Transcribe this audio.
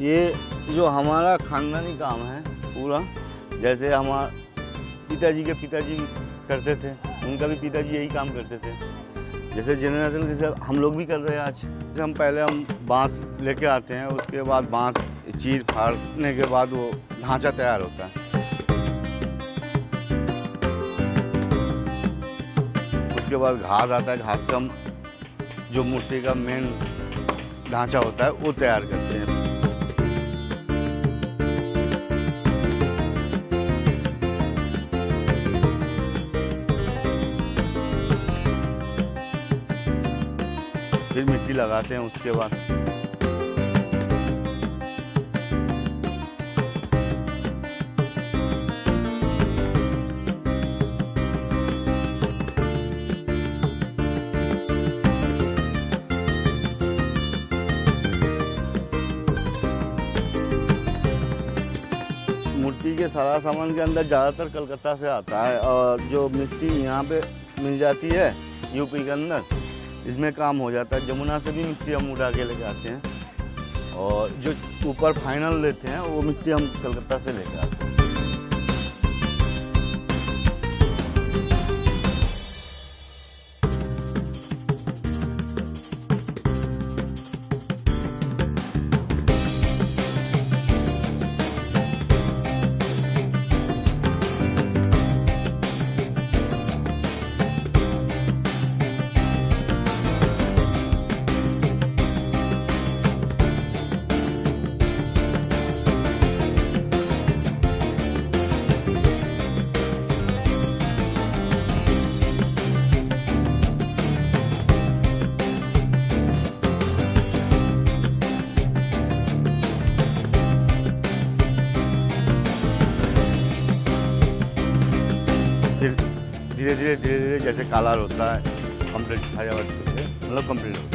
ये जो हमारा खानदानी काम है पूरा, जैसे हमारा पिताजी के पिताजी करते थे, उनका भी पिताजी यही काम करते थे। जैसे जनरेशन जैसे हम लोग भी कर रहे हैं आज। जैसे हम पहले बांस लेके आते हैं, उसके बाद बांस चीर फाड़ने के बाद वो ढांचा तैयार होता है। उसके बाद घास आता है, घास से हम जो मूर्ति का मेन ढांचा होता है वो तैयार करते हैं। फिर मिट्टी लगाते हैं उसके बाद। मूर्ति के सारा सामान के अंदर ज़्यादातर कलकत्ता से आता है, और जो मिट्टी यहाँ पे मिल जाती है यूपी के अंदर, इसमें काम हो जाता है। जमुना से भी मिट्टी हम उठा के लेके आते हैं, और जो ऊपर फाइनल लेते हैं वो मिट्टी हम कलकत्ता से लेके आते हैं। फिर धीरे धीरे जैसे कलर होता है कंप्लीट, मतलब कंप्लीट होता है।